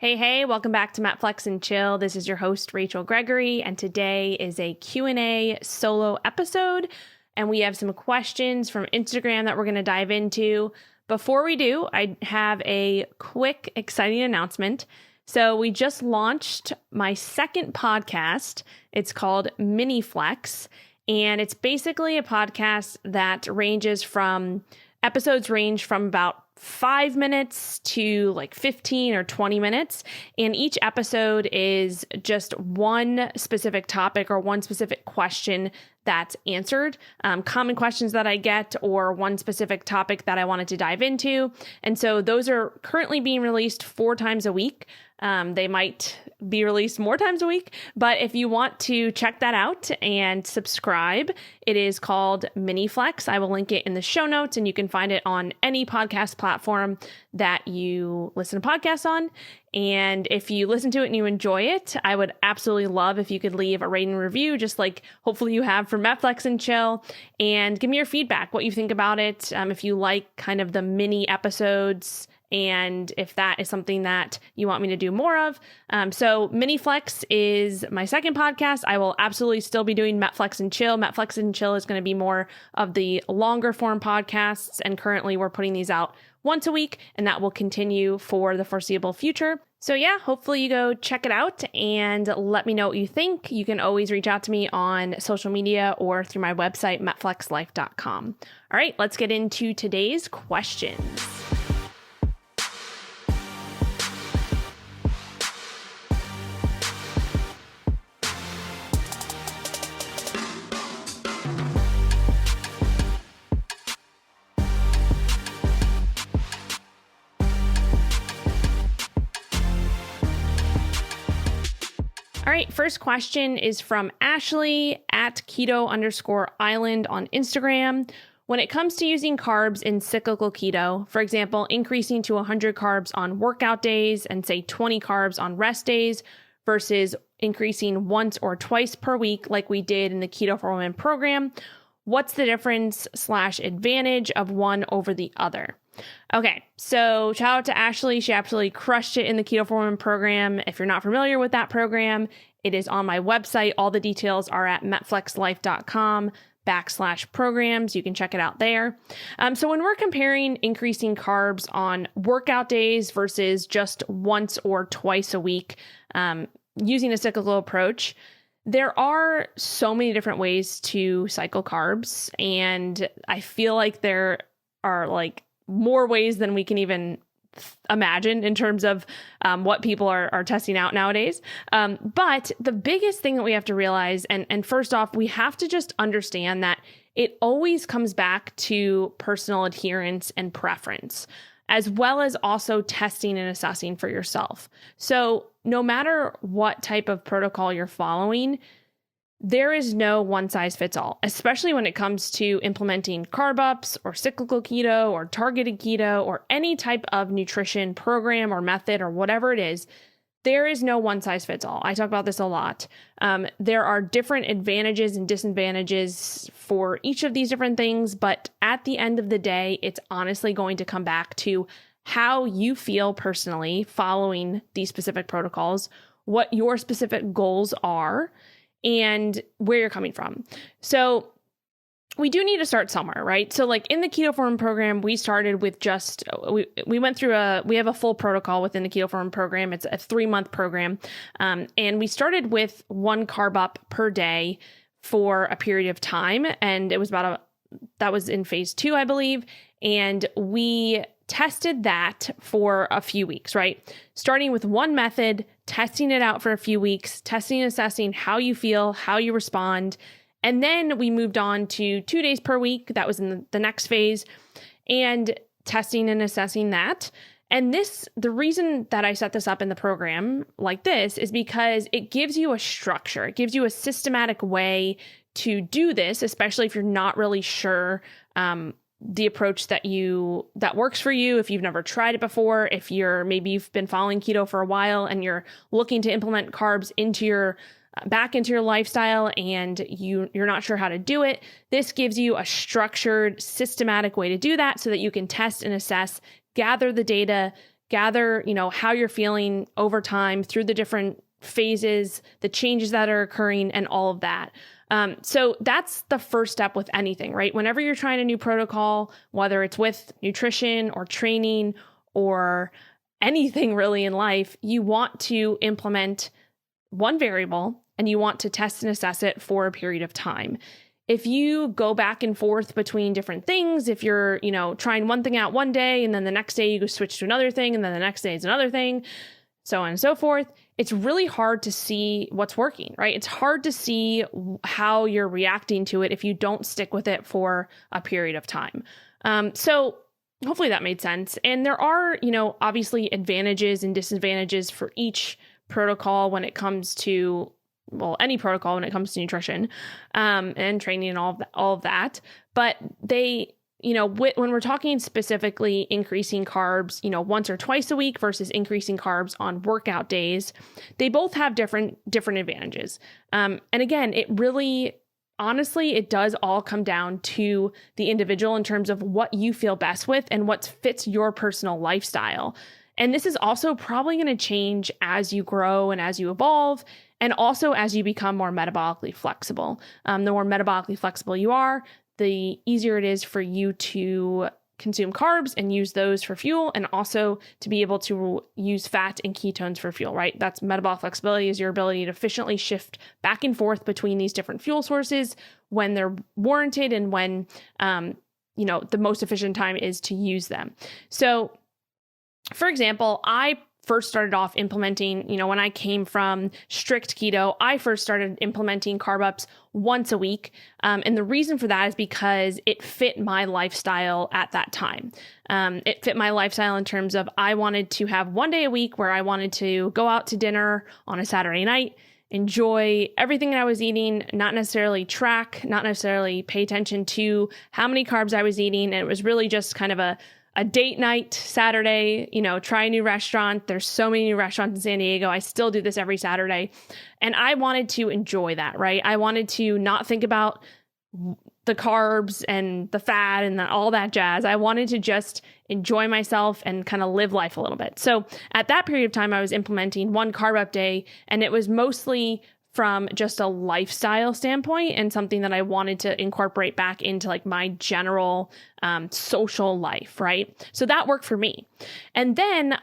Hey, welcome back to MetFlex and Chill. This is your host, Rachel Gregory, and today is a Q&A solo episode, and we have some questions from Instagram that we're going to dive into. Before we do, I have a quick, exciting announcement. So we just launched my second podcast. It's called MINIFLEX, and it's basically a podcast that episodes range from about 5 minutes to like 15 or 20 minutes. And each episode is just one specific topic or one specific question that's answered, common questions that I get, or one specific topic that I wanted to dive into. And so those are currently being released 4 times a week. They might be released more times a week, but if you want to check that out and subscribe, it is called MINIFLEX. I will link it in the show notes, and you can find it on any podcast platform that you listen to podcasts on. And if you listen to it and you enjoy it, I would absolutely love if you could leave a rating and review, just like hopefully you have for MetFlex and Chill, and give me your feedback, what you think about it, if you like kind of the mini episodes, and if that is something that you want me to do more of. So MINIFLEX is my second podcast. I will absolutely still be doing MetFlex and Chill. MetFlex and Chill is going to be more of the longer form podcasts, and currently we're putting these out once a week, and that will continue for the foreseeable future. So yeah, hopefully you go check it out and let me know what you think. You can always reach out to me on social media or through my website, metflexlife.com. All right, let's get into today's questions. All right, first question is from Ashley at keto_island on Instagram. When it comes to using carbs in cyclical keto, for example, increasing to 100 carbs on workout days and say 20 carbs on rest days versus increasing once or twice per week like we did in the Keto For Women program, what's the difference/advantage of one over the other? Okay, so shout out to Ashley. She absolutely crushed it in the Keto For Women program. If you're not familiar with that program, it is on my website. All the details are at metflexlife.com/programs. You can check it out there. So when we're comparing increasing carbs on workout days versus just once or twice a week, using a cyclical approach, there are so many different ways to cycle carbs. And I feel like there are more ways than we can even imagine in terms of what people are testing out nowadays. But the biggest thing that we have to realize, and first off, we have to just understand that it always comes back to personal adherence and preference, as well as also testing and assessing for yourself. So no matter what type of protocol you're following, there is no one size fits all, especially when it comes to implementing carb ups or cyclical keto or targeted keto or any type of nutrition program or method or whatever it is. There is no one size fits all. I talk about this a lot. There are different advantages and disadvantages for each of these different things, but at the end of the day, it's honestly going to come back to how you feel personally following these specific protocols, what your specific goals are, and where you're coming from. So we do need to start somewhere, right? So like in the Keto For Women program, we started with we went through we have a full protocol within the Keto For Women program. It's a 3-month program. And we started with 1 carb up per day for a period of time. And it was that was in phase 2, I believe. And we tested that for a few weeks, right? Starting with one method, testing it out for a few weeks, testing and assessing how you feel, how you respond. And then we moved on to 2 days per week. That was in the next phase, and testing and assessing that. And the reason that I set this up in the program like this is because it gives you a structure. It gives you a systematic way to do this, especially if you're not really sure the approach that works for you. If you've never tried it before, if maybe you've been following keto for a while and you're looking to implement carbs back into your lifestyle and you're not sure how to do it, this gives you a structured, systematic way to do that so that you can test and assess, gather the data, gather, how you're feeling over time through the different phases, the changes that are occurring, and all of that. So that's the first step with anything, right? Whenever you're trying a new protocol, whether it's with nutrition or training or anything really in life, you want to implement one variable and you want to test and assess it for a period of time. If you go back and forth between different things, if you're, trying one thing out one day and then the next day you go switch to another thing and then the next day is another thing, so on and so forth, it's really hard to see what's working, right? It's hard to see how you're reacting to it if you don't stick with it for a period of time. So hopefully that made sense. And there are, obviously advantages and disadvantages for each protocol when it comes to, any protocol when it comes to nutrition, and training and all of that. But they, when we're talking specifically increasing carbs, once or twice a week versus increasing carbs on workout days, they both have different advantages. And again, honestly, it does all come down to the individual in terms of what you feel best with and what fits your personal lifestyle. And this is also probably going to change as you grow and as you evolve, and also as you become more metabolically flexible. The more metabolically flexible you are, the easier it is for you to consume carbs and use those for fuel, and also to be able to use fat and ketones for fuel, right? That's metabolic flexibility, is your ability to efficiently shift back and forth between these different fuel sources when they're warranted and when, the most efficient time is to use them. So, for example, I first started off implementing, when I came from strict keto, I first started implementing carb ups once a week. And the reason for that is because it fit my lifestyle at that time. It fit my lifestyle in terms of I wanted to have one day a week where I wanted to go out to dinner on a Saturday night, enjoy everything that I was eating, not necessarily track, not necessarily pay attention to how many carbs I was eating. And it was really just kind of a date night Saturday, try a new restaurant. There's so many new restaurants in San Diego. I still do this every Saturday. And I wanted to enjoy that, right? I wanted to not think about the carbs and the fat and all that jazz. I wanted to just enjoy myself and kind of live life a little bit. So at that period of time, I was implementing one carb up day, and it was mostly from just a lifestyle standpoint and something that I wanted to incorporate back into like my general social life, right? So that worked for me. And then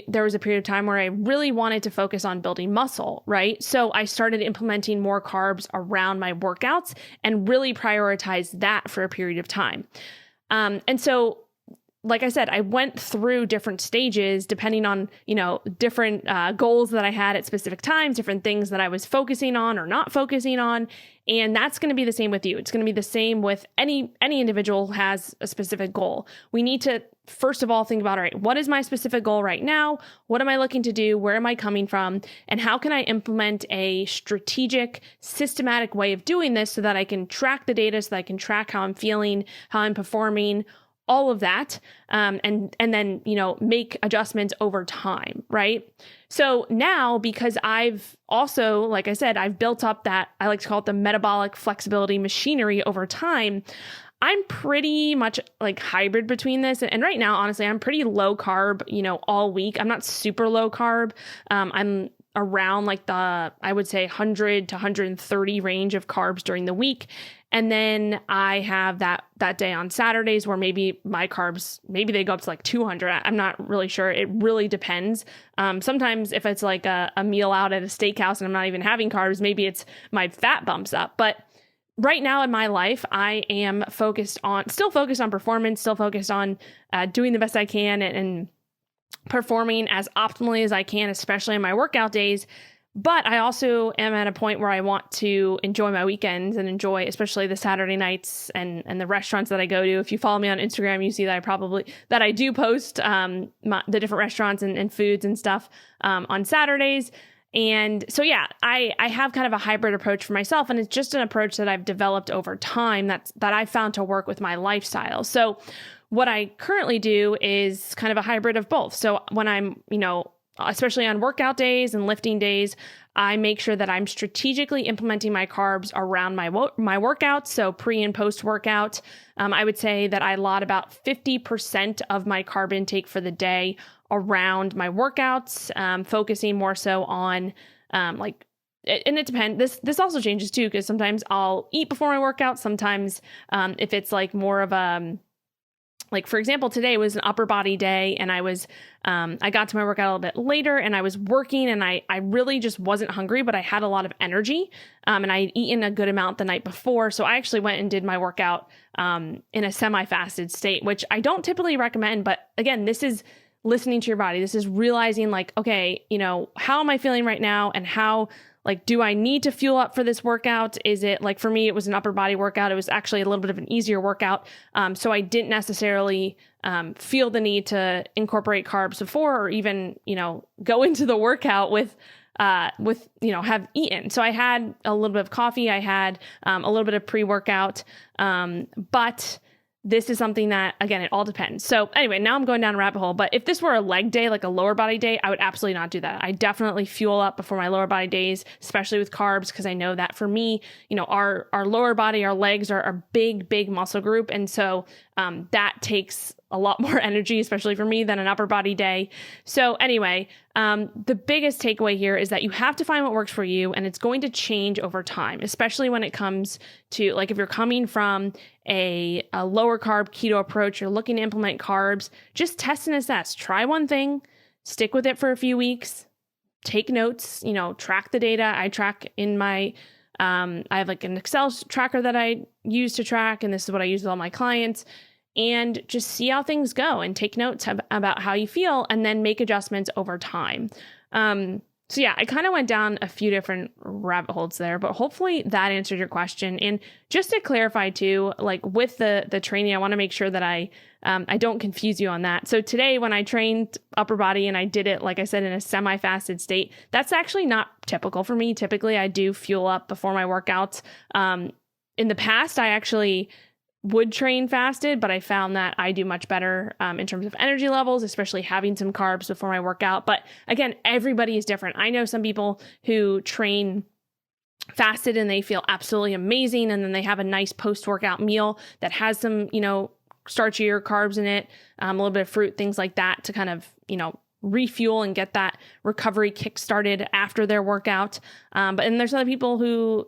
there was a period of time where I really wanted to focus on building muscle, right? So I started implementing more carbs around my workouts and really prioritized that for a period of time. And so like I said, I went through different stages depending on, different goals that I had at specific times, different things that I was focusing on or not focusing on. And that's going to be the same with you. It's going to be the same with any individual who has a specific goal. We need to, first of all, think about, all right, what is my specific goal right now? What am I looking to do? Where am I coming from? And how can I implement a strategic, systematic way of doing this so that I can track the data, so that I can track how I'm feeling, how I'm performing, all of that, and then, make adjustments over time, right? So now, because I've also, like I said, I've built up that, I like to call it the metabolic flexibility machinery over time, I'm pretty much like hybrid between this. And right now, honestly, I'm pretty low carb, all week. I'm not super low carb. I'm around like I would say 100 to 130 range of carbs during the week. And then I have that day on Saturdays where maybe my carbs, maybe they go up to like 200. I'm not really sure. It really depends. Sometimes if it's like a meal out at a steakhouse and I'm not even having carbs, maybe it's my fat bumps up. But right now in my life, I am still focused on performance, still focused on doing the best I can and performing as optimally as I can, especially in my workout days. But I also am at a point where I want to enjoy my weekends and enjoy, especially the Saturday nights and the restaurants that I go to. If you follow me on Instagram, you see that I do post the different restaurants and foods and stuff on Saturdays. And so, yeah, I have kind of a hybrid approach for myself, and it's just an approach that I've developed over time that I found to work with my lifestyle. So what I currently do is kind of a hybrid of both. So when I'm, especially on workout days and lifting days, I make sure that I'm strategically implementing my carbs around my workouts. So pre and post workout, I would say that I allot about 50% of my carb intake for the day around my workouts, focusing more so on and it depends. This also changes too, because sometimes I'll eat before my workout. Sometimes if it's like more of a like, for example, today was an upper body day, and I got to my workout a little bit later, and I was working, and I really just wasn't hungry, but I had a lot of energy, and I had eaten a good amount the night before. So I actually went and did my workout in a semi-fasted state, which I don't typically recommend. But again, this is listening to your body. This is realizing like, okay, how am I feeling right now? And how, do I need to fuel up for this workout? Is it for me, it was an upper body workout. It was actually a little bit of an easier workout. So I didn't necessarily feel the need to incorporate carbs before, or even, go into the workout with have eaten. So I had a little bit of coffee. I had a little bit of pre-workout. But this is something that, again, it all depends. So anyway, now I'm going down a rabbit hole, but if this were a leg day, like a lower body day, I would absolutely not do that. I definitely fuel up before my lower body days, especially with carbs, because I know that for me, our lower body, our legs are a big muscle group. And so that takes a lot more energy, especially for me, than an upper body day. So anyway, the biggest takeaway here is that you have to find what works for you, and it's going to change over time, especially when it comes to if you're coming from a lower carb keto approach, you're looking to implement carbs, just test and assess. Try one thing, stick with it for a few weeks, take notes, track the data. I track in my, I have an Excel tracker that I use to track, and this is what I use with all my clients. And just see how things go and take notes about how you feel, and then make adjustments over time. So yeah, I kind of went down a few different rabbit holes there, but hopefully that answered your question. And just to clarify too, with the training, I want to make sure that I don't confuse you on that. So today when I trained upper body and I did it, like I said, in a semi-fasted state, that's actually not typical for me. Typically I do fuel up before my workouts. In the past, I actually would train fasted, but I found that I do much better in terms of energy levels, especially having some carbs before my workout. But again, everybody is different. I know some people who train fasted and they feel absolutely amazing, and then they have a nice post-workout meal that has some, starchier carbs in it, a little bit of fruit, things like that, to kind of, refuel and get that recovery kick started after their workout. But then there's other people who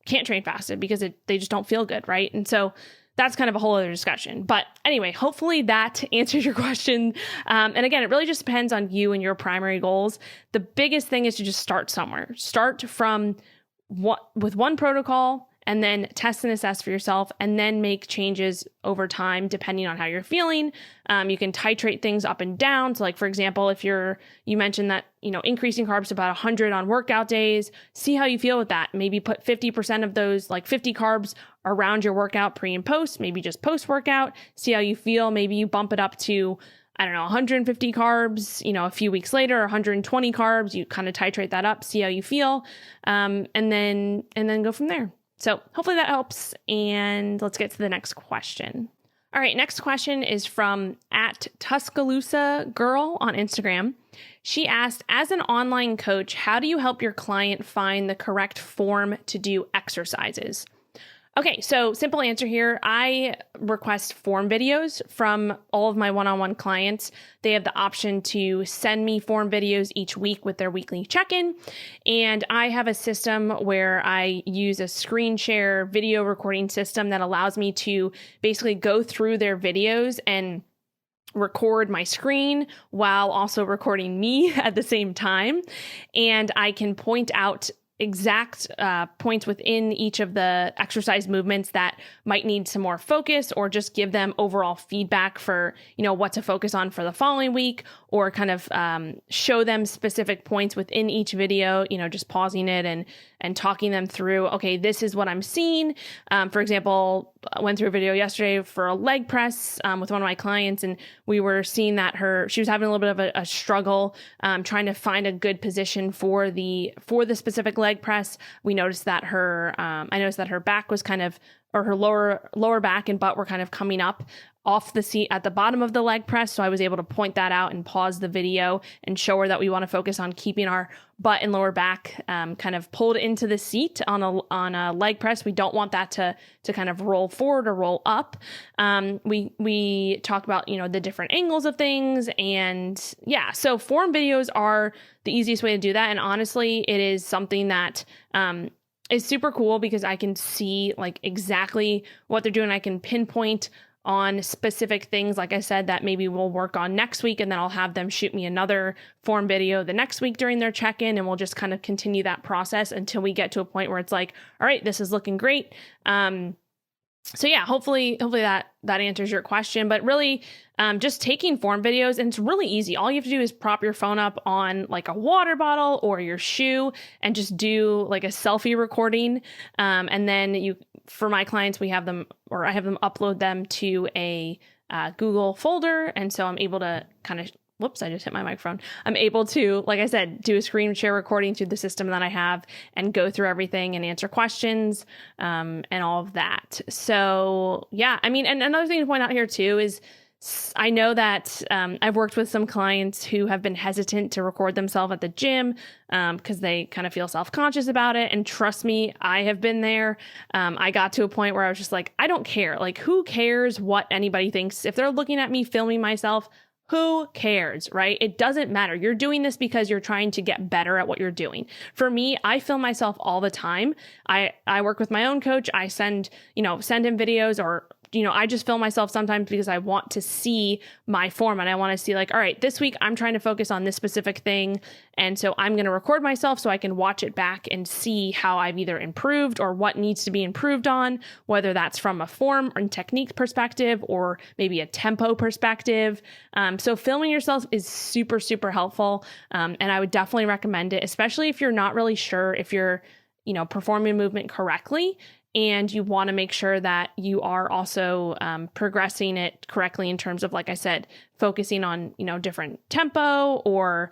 can't train fasted because they just don't feel good, right? And so that's kind of a whole other discussion. But anyway, hopefully that answers your question. And again, it really just depends on you and your primary goals. The biggest thing is to just start somewhere. Start with one protocol, and then test and assess for yourself, and then make changes over time depending on how you're feeling. You can titrate things up and down. So for example, if you mentioned that, increasing carbs to about 100 on workout days, see how you feel with that. Maybe put 50% of those, 50 carbs around your workout pre and post, maybe just post workout, see how you feel. Maybe you bump it up to, 150 carbs, a few weeks later, 120 carbs, you kind of titrate that up, see how you feel. And then go from there. So hopefully that helps, and let's get to the next question. All right, next question is from @Tuscaloosa Girl on Instagram. She asked, as an online coach, how do you help your client find the correct form to do exercises? Okay, so simple answer here. I request form videos from all of my one-on-one clients. They have the option to send me form videos each week with their weekly check-in. And I have a system where I use a screen share video recording system that allows me to basically go through their videos and record my screen while also recording me at the same time. And I can point out exact points within each of the exercise movements that might need some more focus, or just give them overall feedback for, what to focus on for the following week, or kind of show them specific points within each video, just pausing it and talking them through, okay, this is what I'm seeing. For example, I went through a video yesterday for a leg press with one of my clients, and we were seeing that she was having a little bit of a struggle trying to find a good position for the specific leg press. We noticed that I noticed that her back was kind of, or her lower back and butt were kind of coming up off the seat at the bottom of the leg press. So I was able to point that out and pause the video and show her that we want to focus on keeping our butt and lower back kind of pulled into the seat on a leg press. We don't want that to kind of roll forward or roll up. We talk about, the different angles of things, and yeah, so form videos are the easiest way to do that. And honestly, it is something that is super cool because I can see like exactly what they're doing. I can pinpoint on specific things, like I said, that maybe we'll work on next week, and then I'll have them shoot me another form video the next week during their check-in, and we'll just kind of continue that process until we get to a point where it's like, all right, this is looking great. So yeah, hopefully that answers your question, but really just taking form videos, and it's really easy. All you have to do is prop your phone up on like a water bottle or your shoe and just do like a selfie recording. And then for my clients, I have them upload them to a Google folder. And so I'm able to kind of, whoops, I just hit my microphone. I'm able to, like I said, do a screen share recording through the system that I have and go through everything and answer questions and all of that. So yeah, I mean, and another thing to point out here too is I know that I've worked with some clients who have been hesitant to record themselves at the gym because they kind of feel self-conscious about it. And trust me, I have been there. I got to a point where I was just like, I don't care. Like, who cares what anybody thinks? If they're looking at me filming myself, who cares, right? It doesn't matter. You're doing this because you're trying to get better at what you're doing. For me, I film myself all the time. I work with my own coach. I send him videos, or I just film myself sometimes because I want to see my form and I want to see like, all right, this week I'm trying to focus on this specific thing. And so I'm going to record myself so I can watch it back and see how I've either improved or what needs to be improved on, whether that's from a form and technique perspective or maybe a tempo perspective. So filming yourself is super, super helpful. And I would definitely recommend it, especially if you're not really sure if you're, performing movement correctly. And you want to make sure that you are also progressing it correctly in terms of, like I said, focusing on, different tempo or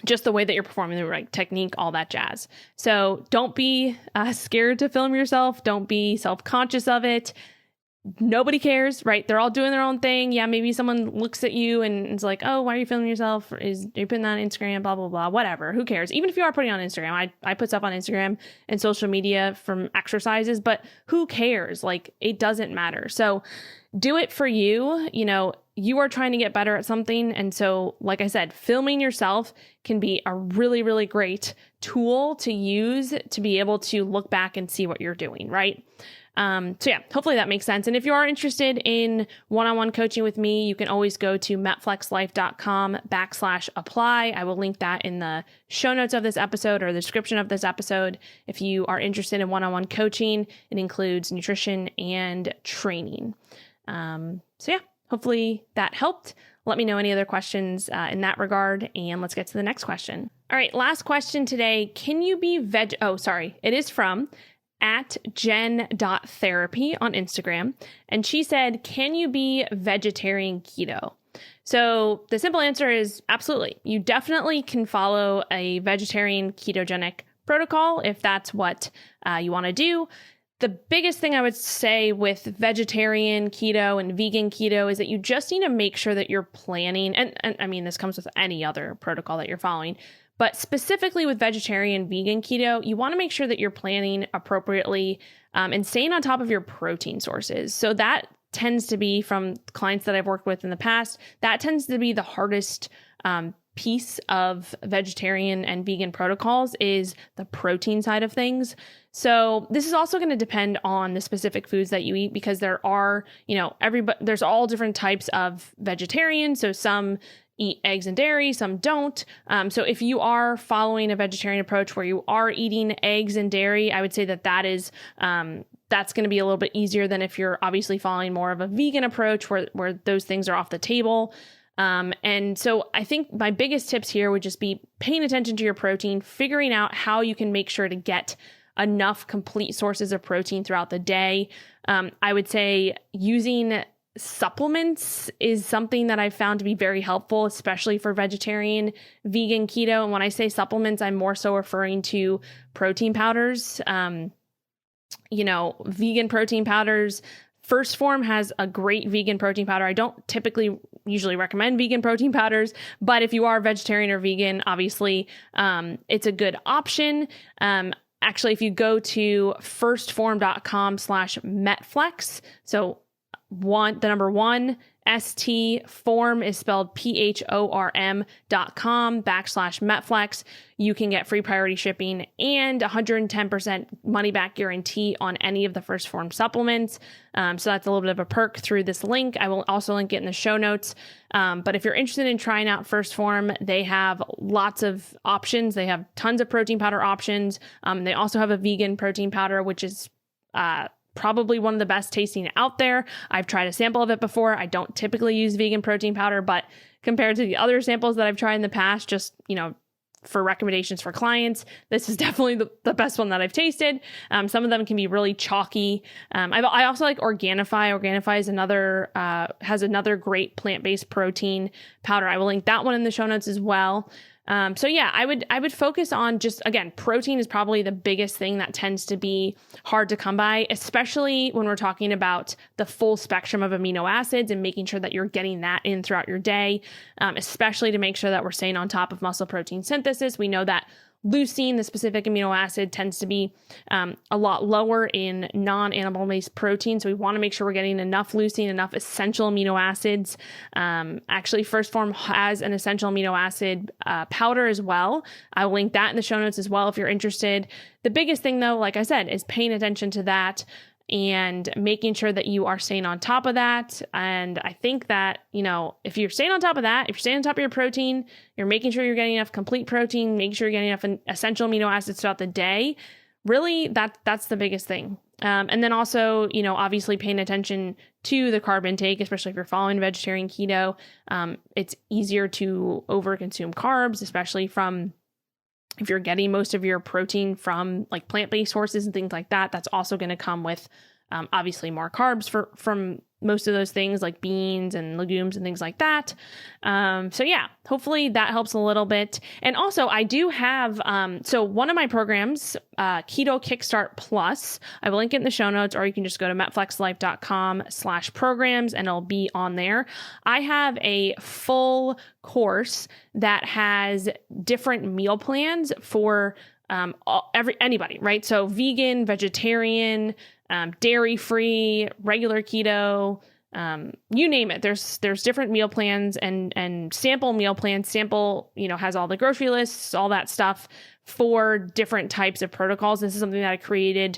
just the way that you're performing, the right technique, all that jazz. So don't be scared to film yourself. Don't be self-conscious of it. Nobody cares, right? They're all doing their own thing. Yeah, maybe someone looks at you and is like, oh, why are you filming yourself? Are you putting that on Instagram? Blah, blah, blah, whatever. Who cares? Even if you are putting it on Instagram, I put stuff on Instagram and social media from exercises, but who cares? Like, it doesn't matter. So do it for you. You are trying to get better at something. And so, like I said, filming yourself can be a really, really great tool to use to be able to look back and see what you're doing, right? So yeah, hopefully that makes sense. And if you are interested in one-on-one coaching with me, you can always go to metflexlife.com/apply. I will link that in the show notes of this episode or the description of this episode. If you are interested in one-on-one coaching, it includes nutrition and training. So yeah, hopefully that helped. Let me know any other questions in that regard, and let's get to the next question. All right, last question today. Can you be it is from @jen.therapy on Instagram. And she said, can you be vegetarian keto? So the simple answer is absolutely. You definitely can follow a vegetarian ketogenic protocol if that's what you want to do. The biggest thing I would say with vegetarian keto and vegan keto is that you just need to make sure that you're planning, and I mean, this comes with any other protocol that you're following, but specifically with vegetarian, vegan keto, you want to make sure that you're planning appropriately and staying on top of your protein sources. So that tends to be, from clients that I've worked with in the past, that tends to be the hardest piece of vegetarian and vegan protocols, is the protein side of things. So this is also going to depend on the specific foods that you eat, because there are, there's all different types of vegetarian. So some eat eggs and dairy, some don't. So if you are following a vegetarian approach where you are eating eggs and dairy, I would say that is that's going to be a little bit easier than if you're obviously following more of a vegan approach where those things are off the table. And so I think my biggest tips here would just be paying attention to your protein, figuring out how you can make sure to get enough complete sources of protein throughout the day. I would say using supplements is something that I've found to be very helpful, especially for vegetarian, vegan, keto. And when I say supplements, I'm more so referring to protein powders, vegan protein powders, First Form has a great vegan protein powder. I don't typically usually recommend vegan protein powders, but if you are vegetarian or vegan, obviously it's a good option. Actually, if you go to firstform.com/MetFlex, so the number one, ST form is spelled PHORM.com/MetFlex. You can get free priority shipping and 110% money back guarantee on any of the First Form supplements. So that's a little bit of a perk through this link. I will also link it in the show notes. But if you're interested in trying out First Form, they have lots of options. They have tons of protein powder options. They also have a vegan protein powder, which is probably one of the best tasting out there. I've tried a sample of it before. I don't typically use vegan protein powder, but compared to the other samples that I've tried in the past, just, for recommendations for clients, this is definitely the best one that I've tasted. Some of them can be really chalky. I also like Organifi. Organifi is has another great plant-based protein powder. I will link that one in the show notes as well. So yeah, I would focus on just, again, protein is probably the biggest thing that tends to be hard to come by, especially when we're talking about the full spectrum of amino acids and making sure that you're getting that in throughout your day, especially to make sure that we're staying on top of muscle protein synthesis. We know that leucine, the specific amino acid, tends to be a lot lower in non-animal-based protein. So we want to make sure we're getting enough leucine, enough essential amino acids. Actually, First Form has an essential amino acid powder as well. I'll link that in the show notes as well if you're interested. The biggest thing, though, like I said, is paying attention to that and making sure that you are staying on top of that. And I think that, if you're staying on top of that, if you're staying on top of your protein, you're making sure you're getting enough complete protein, making sure you're getting enough essential amino acids throughout the day, really that's the biggest thing. And then also, obviously paying attention to the carb intake, especially if you're following vegetarian keto. It's easier to overconsume carbs, especially if you're getting most of your protein from like plant-based sources and things like that. That's also going to come with obviously more carbs from most of those things like beans and legumes and things like that. So yeah, hopefully that helps a little bit. And also I do have, so one of my programs, Keto Kickstart Plus, I will link it in the show notes, or you can just go to metflexlife.com/programs and it'll be on there. I have a full course that has different meal plans for anybody, right? So vegan, vegetarian, dairy-free, regular keto, you name it. There's different meal plans and sample meal plans. Sample, has all the grocery lists, all that stuff for different types of protocols. This is something that I created,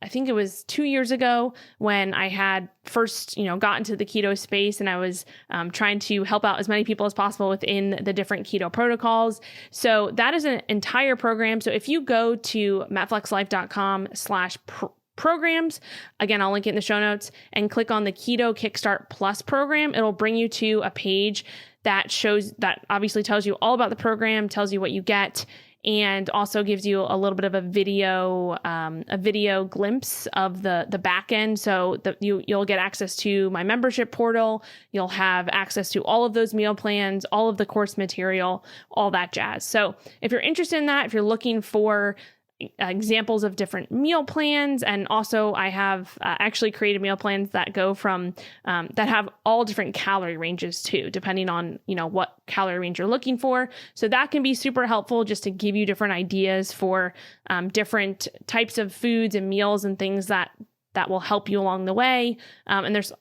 I think it was 2 years ago when I had first, got into the keto space, and I was trying to help out as many people as possible within the different keto protocols. So that is an entire program. So if you go to metflexlife.com/programs, again, I'll link it in the show notes, and click on the Keto Kickstart Plus program, it'll bring you to a page that obviously tells you all about the program, tells you what you get, and also gives you a little bit of a video glimpse of the back end. So you'll get access to my membership portal. You'll have access to all of those meal plans, all of the course material, all that jazz. So if you're interested in that, if you're looking for examples of different meal plans, and also I have actually created meal plans that go from that have all different calorie ranges too, depending on what calorie range you're looking for. So that can be super helpful just to give you different ideas for different types of foods and meals and things that will help you along the way. And there's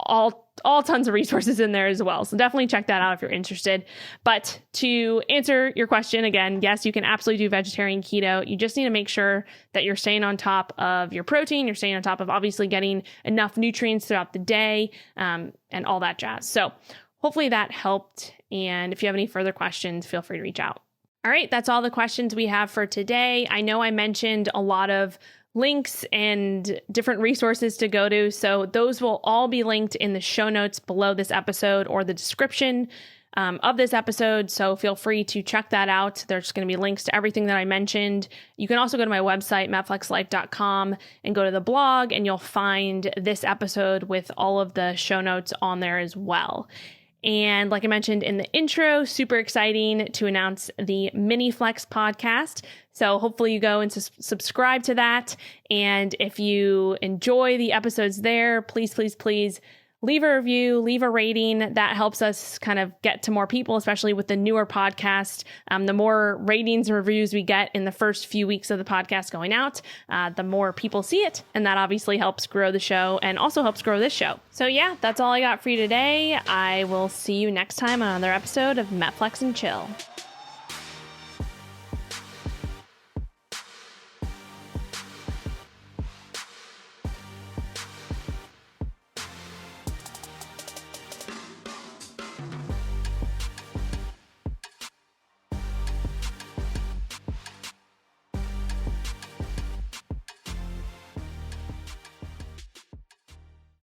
all tons of resources in there as well. So definitely check that out if you're interested. But to answer your question again, yes, you can absolutely do vegetarian keto. You just need to make sure that you're staying on top of your protein. You're staying on top of obviously getting enough nutrients throughout the day, and all that jazz. So hopefully that helped. And if you have any further questions, feel free to reach out. All right, that's all the questions we have for today. I know I mentioned a lot of links and different resources to go to. So those will all be linked in the show notes below this episode or the description of this episode. So feel free to check that out. There's going to be links to everything that I mentioned. You can also go to my website, metflexlife.com, and go to the blog, and you'll find this episode with all of the show notes on there as well. And like I mentioned in the intro, super exciting to announce the MINIFLEX podcast. So hopefully you go and subscribe to that. And if you enjoy the episodes there, please leave a review, leave a rating. That helps us kind of get to more people, especially with the newer podcast. The more ratings and reviews we get in the first few weeks of the podcast going out, the more people see it. And that obviously helps grow the show and also helps grow this show. So yeah, that's all I got for you today. I will see you next time on another episode of MetFlex and Chill.